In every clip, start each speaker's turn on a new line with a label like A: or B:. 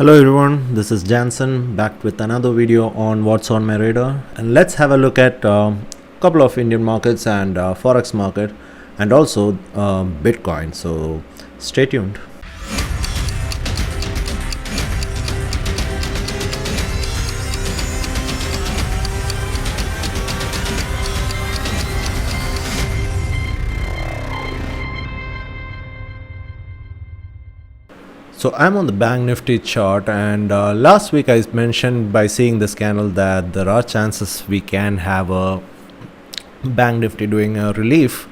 A: Hello everyone, this is Janson back with another video on what's on my radar, and let's have a look at a couple of Indian markets and Forex market and also Bitcoin. So stay tuned. So I'm on the Bank Nifty chart, and last week I mentioned by seeing this candle that there are chances we can have a Bank Nifty doing a relief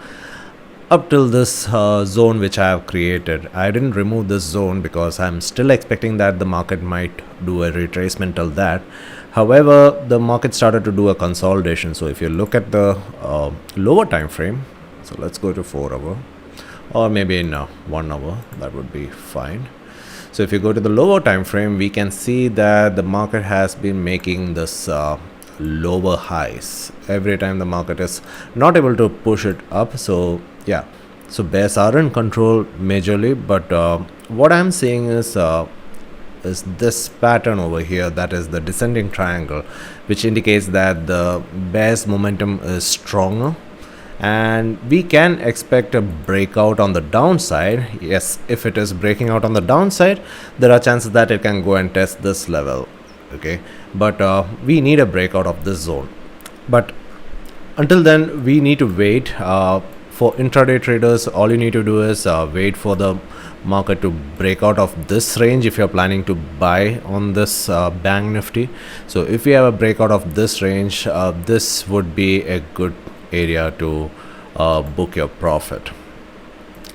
A: up till this zone which I have created. I didn't remove this zone because I'm still expecting that the market might do a retracement till that. However, the market started to do a consolidation. So if you look at the lower time frame, so let's go to 4 hour or maybe in 1 hour, that would be fine. So if you go to the lower time frame, we can see that the market has been making this lower highs every time the market is not able to push it up. So yeah, so bears are in control majorly, but what I'm seeing is this pattern over here, that is the descending triangle, which indicates that the bears momentum is stronger. And we can expect a breakout on the downside. Yes, if it is breaking out on the downside, there are chances that it can go and test this level. Okay, but we need a breakout of this zone. But until then, we need to wait. For intraday traders, all you need to do is wait for the market to break out of this range if you're planning to buy on this Bank Nifty. So if we have a breakout of this range, this would be a good area to book your profit.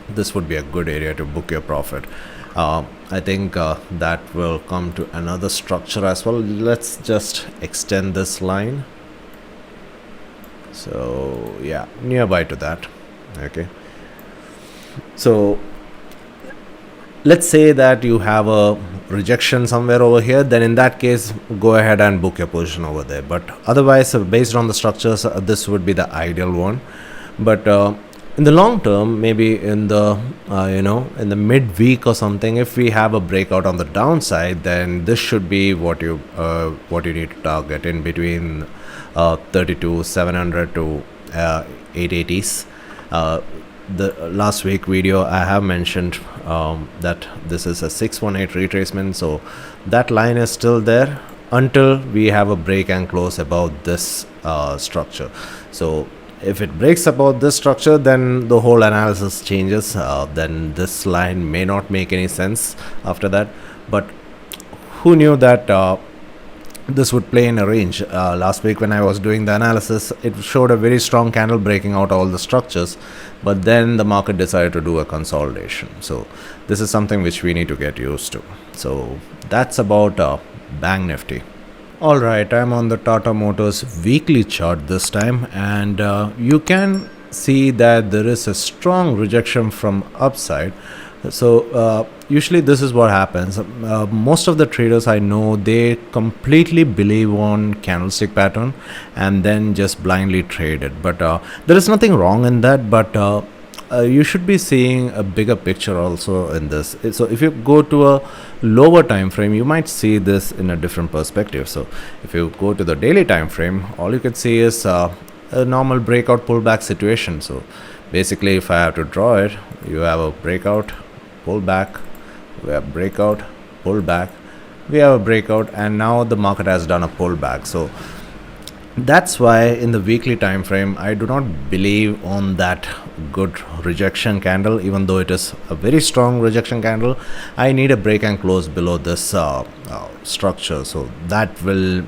A: This would be a good area to book your profit. I think that will come to another structure as well. Let's just extend this line. So yeah, nearby to that. Okay, so let's say that you have a rejection somewhere over here, then in that case go ahead and book your position over there. But otherwise, based on the structures, this would be the ideal one. But in the long term, maybe in the in the midweek or something, if we have a breakout on the downside, then this should be what you need to target in between 32,700 to 880s. The last week video I have mentioned that this is a 618 retracement, so that line is still there until we have a break and close above this structure. So if it breaks above this structure, then the whole analysis changes. Then this line may not make any sense after that. But who knew that this would play in a range? Last week when I was doing the analysis, it showed a very strong candle breaking out all the structures, but then the market decided to do a consolidation. So this is something which we need to get used to. So that's about Bank Nifty. Alright, I'm on the Tata Motors weekly chart this time, and you can see that there is a strong rejection from upside. So usually this is what happens. Most of the traders I know, they completely believe on candlestick pattern and then just blindly trade it. But there is nothing wrong in that, but you should be seeing a bigger picture also in this. So if you go to a lower time frame, you might see this in a different perspective. So if you go to the daily time frame, all you can see is a normal breakout pullback situation. So basically, if I have to draw it, you have a breakout, pull back, we have breakout, pull back, we have a breakout, and now the market has done a pullback. So that's why in the weekly time frame, I do not believe on that good rejection candle. Even though it is a very strong rejection candle, I need a break and close below this structure. So that will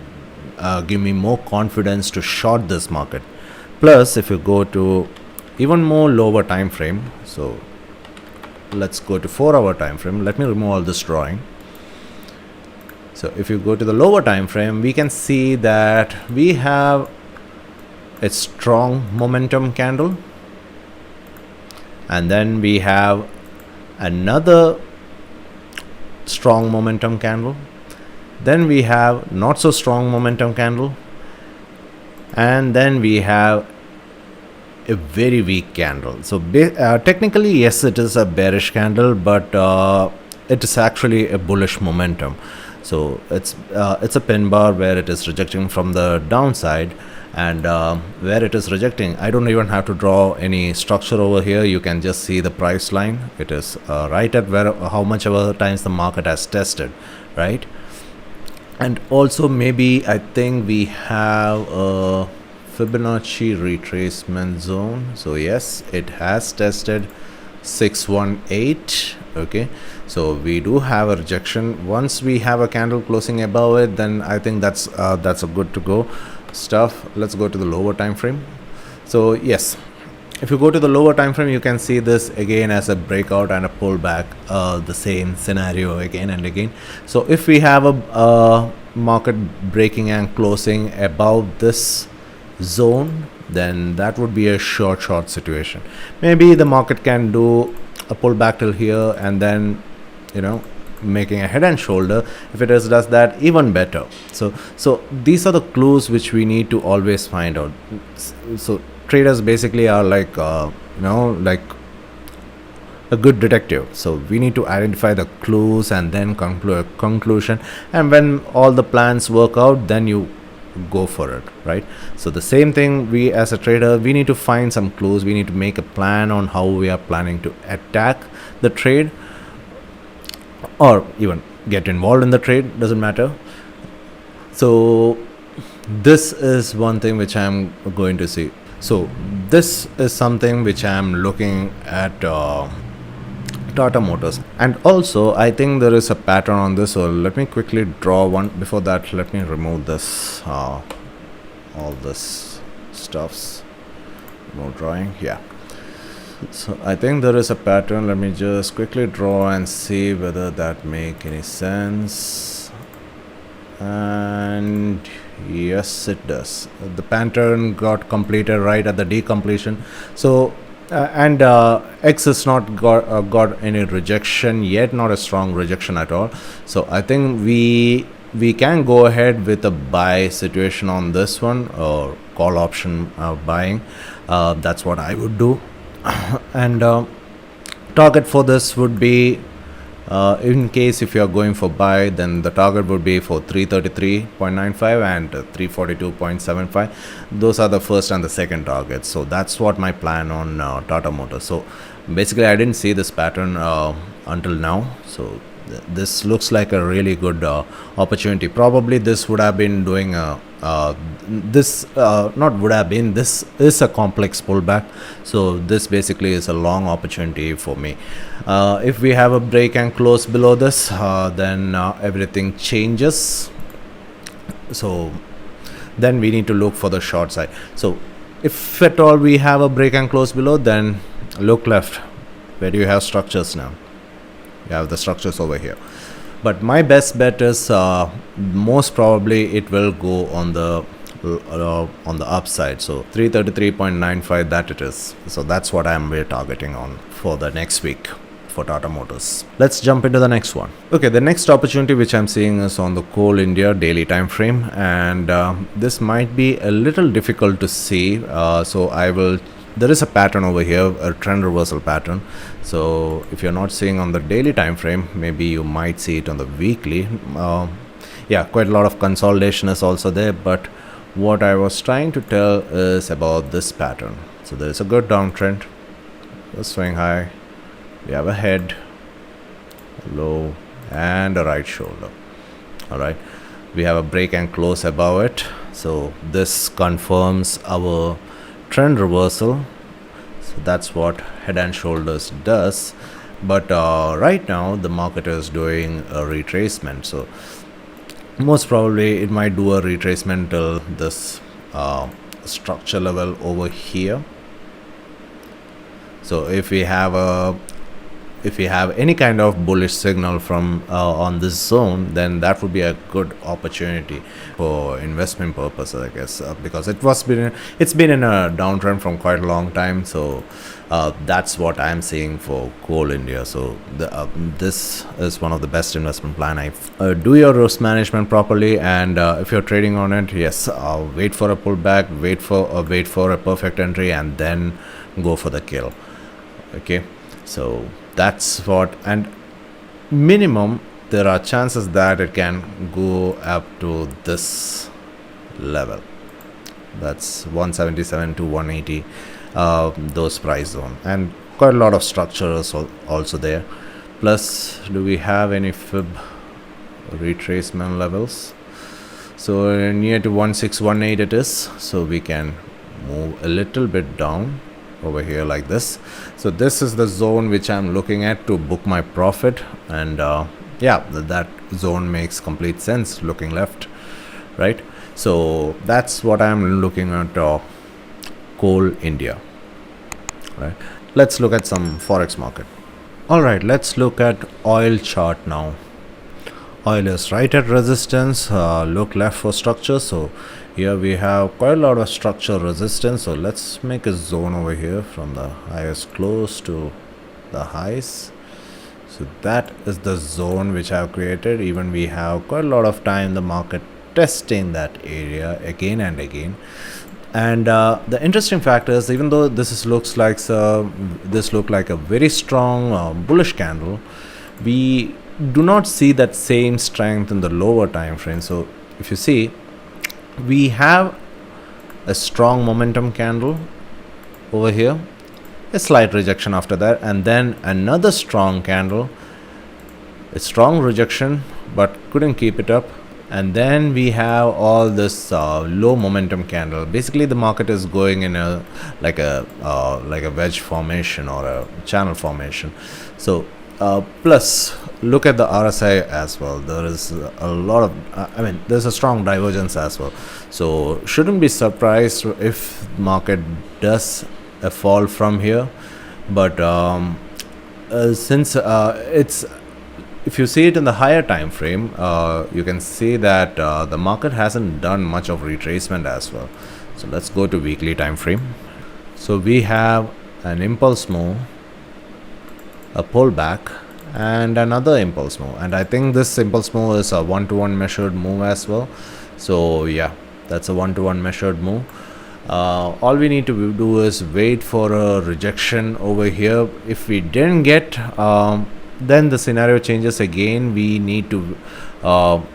A: give me more confidence to short this market. Plus, if you go to even more lower time frame, so let's go to 4 hour time frame. Let me remove all this drawing. So if you go to the lower time frame, we can see that we have a strong momentum candle, and then we have another strong momentum candle, then we have not so strong momentum candle, and then we have a very weak candle. So technically, yes, it is a bearish candle, but it is actually a bullish momentum. So it's a pin bar where it is rejecting from the downside, and where it is rejecting, I don't even have to draw any structure over here. You can just see the price line. It is right at where how much ever times the market has tested, right? And also maybe I think we have a Fibonacci retracement zone. So yes, it has tested 618. Okay, so we do have a rejection. Once we have a candle closing above it, then I think that's a good to go stuff. Let's go to the lower time frame. So yes, if you go to the lower time frame, you can see this again as a breakout and a pullback, the same scenario again and again. So if we have a market breaking and closing above this zone, then that would be a short situation. Maybe the market can do a pullback till here, and then making a head and shoulder. If it does that, even better. So these are the clues which we need to always find out. So traders basically are like like a good detective. So we need to identify the clues and then conclusion, and when all the plans work out, then you go for it, right? So the same thing, we as a trader, we need to find some clues. We need to make a plan on how we are planning to attack the trade, or even get involved in the trade, doesn't matter. So this is one thing which I'm going to see. So this is something which I'm looking at Tata Motors, and also I think there is a pattern on this. So let me quickly draw one. Before that, let me remove this all this stuffs. No drawing. Yeah. So I think there is a pattern. Let me just quickly draw and see whether that make any sense. And yes, it does. The pattern got completed right at the decompletion. So X has not got any rejection yet, not a strong rejection at all. So I think we can go ahead with a buy situation on this one, or call option buying. That's what I would do. And target for this would be, in case if you are going for buy, then the target would be for 333.95 and 342.75. Those are the first and the second targets. So that's what my plan on Tata Motors. So basically I didn't see this pattern until now. So this looks like a really good opportunity. Probably this would have been doing this is a complex pullback. So this basically is a long opportunity for me. If we have a break and close below this, then everything changes. So then we need to look for the short side. So if at all we have a break and close below, then look left. Where do you have structures now? You have the structures over here. But my best bet is most probably it will go on the upside. So 333.95, that it is. So that's what I'm targeting on for the next week for Tata Motors. Let's jump into the next one. Okay, the next opportunity which I'm seeing is on the Coal India daily time frame, and this might be a little difficult to see. So there is a pattern over here, a trend reversal pattern. So if you're not seeing on the daily time frame, maybe you might see it on the weekly. Yeah, quite a lot of consolidation is also there, but what I was trying to tell is about this pattern. So there is a good downtrend, a swing high, we have a head, a low, and a right shoulder. All right, we have a break and close above it. So this confirms our trend reversal. So that's what head and shoulders does. But right now the market is doing a retracement. So most probably it might do a retracement till this structure level over here. So if we have any kind of bullish signal from on this zone, then that would be a good opportunity for investment purposes, I guess, because it's been in a downtrend from quite a long time. So that's what I'm seeing for Coal India. So this is one of the best investment plan. Do your risk management properly, and if you're trading on it, yes, wait for a pullback, wait for a perfect entry, and then go for the kill. Okay, so that's what. And minimum there are chances that it can go up to this level. That's 177 to 180, those price zone, and quite a lot of structures also there. Plus, do we have any fib retracement levels? So near to 1618 it is, so we can move a little bit down over here like this. So this is the zone which I'm looking at to book my profit, and yeah, that zone makes complete sense looking left, right? So that's what I'm looking at coal India, right? Let's look at some forex market. All right, let's look at oil chart now. Oil is right at resistance, look left for structure. So here we have quite a lot of structure resistance. So let's make a zone over here from the highest close to the highs. So that is the zone which I have created. Even we have quite a lot of time the market testing that area again and again. And the interesting fact is, even though this looks like a very strong bullish candle, we do not see that same strength in the lower time frame. So if you see, we have a strong momentum candle over here, a slight rejection after that, and then another strong candle, a strong rejection but couldn't keep it up, and then we have all this low momentum candle. Basically the market is going in a like a wedge formation or a channel formation. So plus look at the RSI as well. There is a lot of there's a strong divergence as well, so shouldn't be surprised if market does a fall from here. But since it's, if you see it in the higher time frame, you can see that the market hasn't done much of retracement as well. So let's go to weekly time frame. So we have an impulse move, a pullback, and another impulse move, and I think this impulse move is a 1-to-1 measured move as well. So yeah, that's a 1-to-1 measured move. All we need to do is wait for a rejection over here. If we didn't get, then the scenario changes again. We need to go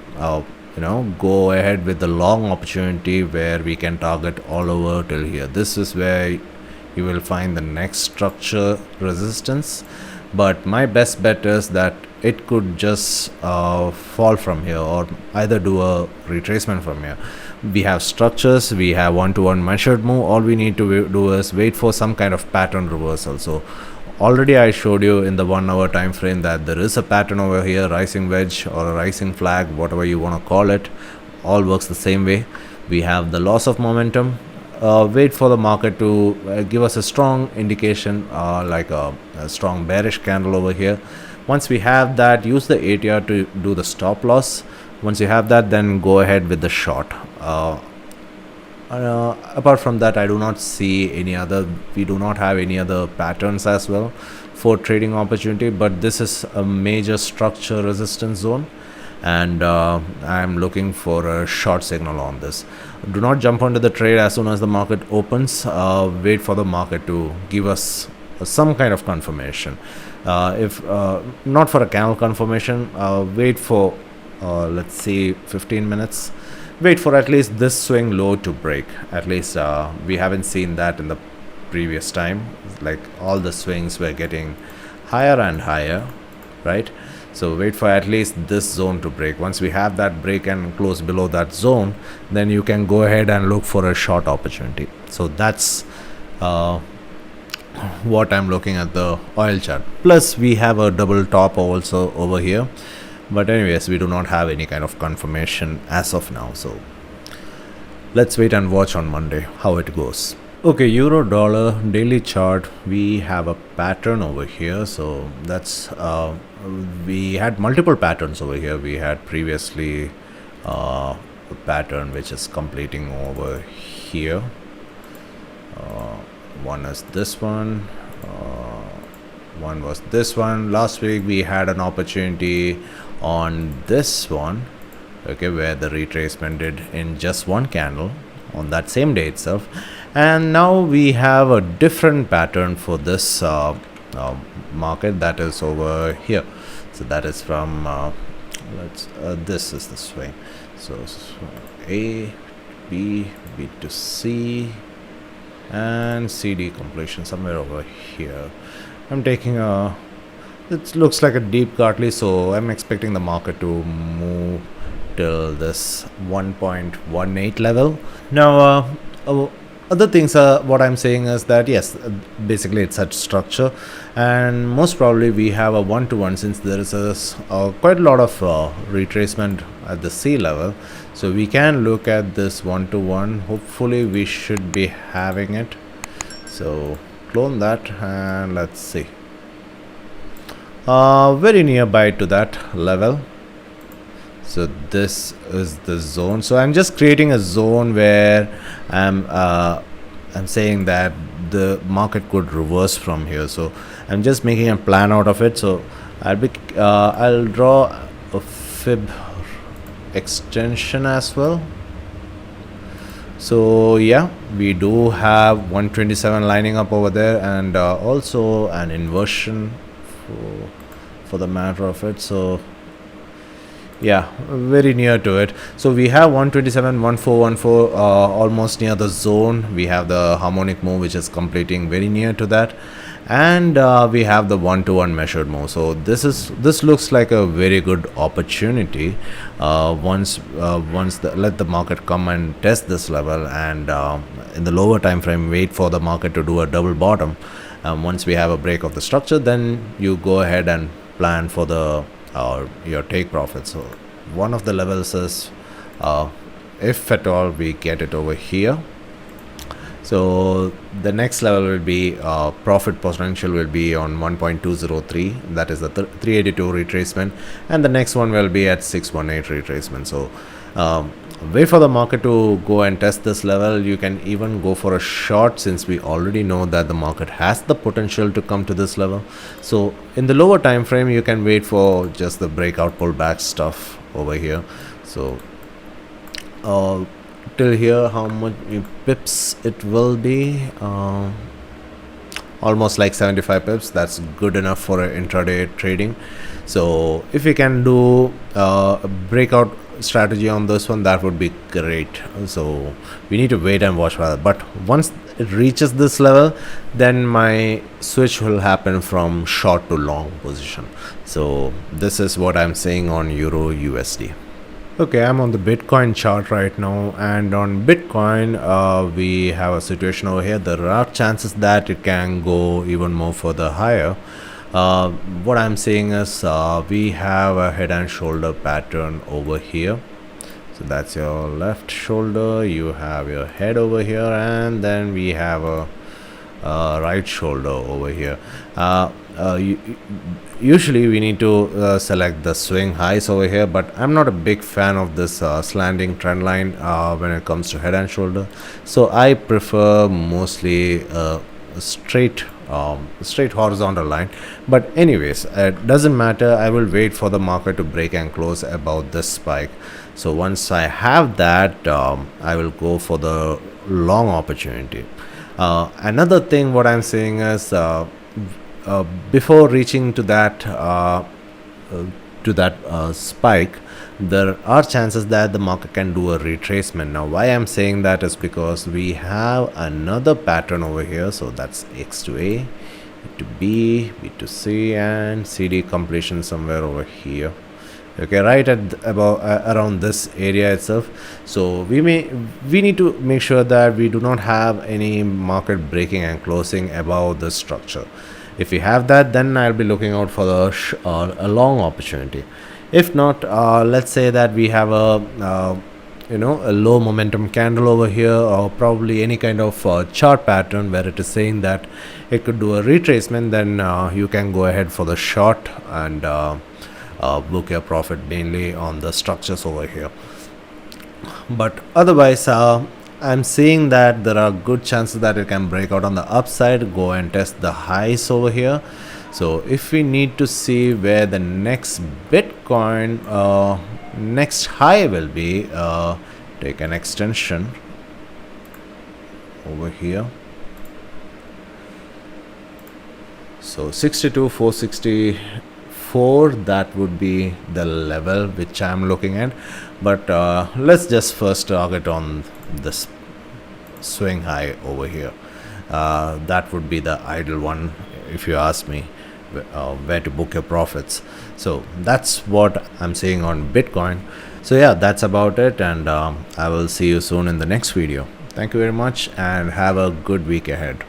A: ahead with the long opportunity where we can target all over till here. This is where you will find the next structure resistance, but my best bet is that it could just fall from here or either do a retracement from here. We have structures, we have 1-to-1 measured move. All we need to do is wait for some kind of pattern reversal. So already I showed you in the 1 hour time frame that there is a pattern over here, rising wedge or a rising flag, whatever you want to call it, all works the same way. We have the loss of momentum. Wait for the market to give us a strong indication, like a strong bearish candle over here. Once we have that, use the ATR to do the stop loss. Once you have that, then go ahead with the short. Apart from that, I do not see any other, we do not have any other patterns as well for trading opportunity, but this is a major structure resistance zone, and I'm looking for a short signal on this. Do not jump onto the trade as soon as the market opens. Wait for the market to give us some kind of confirmation. If not for a candle confirmation, wait for let's say 15 minutes. Wait for at least this swing low to break. At least we haven't seen that in the previous time. Like all the swings were getting higher and higher, right? So wait for at least this zone to break. Once we have that break and close below that zone, then you can go ahead and look for a short opportunity. So that's what I'm looking at the oil chart. Plus we have a double top also over here, but anyways, we do not have any kind of confirmation as of now. So let's wait and watch on Monday how it goes. Okay, euro dollar daily chart, we have a pattern over here. So that's we had multiple patterns over here. We had previously a pattern which is completing over here. One is this one, one was this one. Last week we had an opportunity on this one, okay, where the retracement did in just one candle on that same day itself. And now we have a different pattern for this market that is over here. So that is from this is the swing. So A, B, B to C, and CD completion somewhere over here. I'm taking a, it looks like a deep Gartley, so I'm expecting the market to move till this 1.18 level. Now other things are, what I'm saying is that yes, basically it's such structure, and most probably we have a 1-to-1, since there is quite a lot of retracement at the C level. So we can look at this 1-to-1. Hopefully we should be having it. So clone that and let's see. Very nearby to that level. So this is the zone. So I'm just creating a zone where I'm saying that the market could reverse from here. So I'm just making a plan out of it. So I'll draw a fib extension as well. So yeah, we do have 127 lining up over there, and also an inversion for the matter of it. So yeah, very near to it. So we have 127, 1414, almost near the zone. We have the harmonic move, which is completing very near to that, and we have the 1-to-1 measured move. So this looks like a very good opportunity. Once let the market come and test this level, and in the lower time frame, wait for the market to do a double bottom. Once we have a break of the structure, then you go ahead and plan for the your take profit. So one of the levels is if at all we get it over here. So the next level will be profit potential will be on 1.203, that is the 382 retracement, and the next one will be at 618 retracement. So wait for the market to go and test this level. You can even go for a short, since we already know that the market has the potential to come to this level. So in the lower time frame, you can wait for just the breakout pullback stuff over here. So till here, how much pips it will be? Almost like 75 pips. That's good enough for intraday trading. So if we can do a breakout strategy on this one, that would be great. So we need to wait and watch for that. But once it reaches this level, then my switch will happen from short to long position. So this is what I'm saying on Euro USD. Okay, I'm on the Bitcoin chart right now, and on Bitcoin we have a situation over here. There are chances that it can go even more further higher. What I'm saying is we have a head and shoulder pattern over here. So that's your left shoulder, you have your head over here, and then we have a right shoulder over here. Usually we need to select the swing highs over here, but I'm not a big fan of this slanting trend line when it comes to head and shoulder. So I prefer mostly straight horizontal line. But anyways, it doesn't matter. I will wait for the market to break and close above this spike. So once I have that, I will go for the long opportunity. Another thing what I'm saying is before reaching to that spike, there are chances that the market can do a retracement. Now why I'm saying that is because we have another pattern over here. So that's X to A, to B, B to C, and CD completion somewhere over here. Okay, right at about around this area itself. So we need to make sure that we do not have any market breaking and closing above the structure. If we have that, then I'll be looking out for a long opportunity. If not, let's say that we have a low momentum candle over here, or probably any kind of chart pattern where it is saying that it could do a retracement, then you can go ahead for the short and book your profit mainly on the structures over here. But otherwise, I'm seeing that there are good chances that it can break out on the upside, go and test the highs over here. So if we need to see where the next Bitcoin next high will be, take an extension over here. So 62,464 1.4, that would be the level which I'm looking at. But let's just first target on this swing high over here. That would be the ideal one, if you ask me, where to book your profits. So that's what I'm seeing on Bitcoin. So yeah, that's about it, and I will see you soon in the next video. Thank you very much, and have a good week ahead.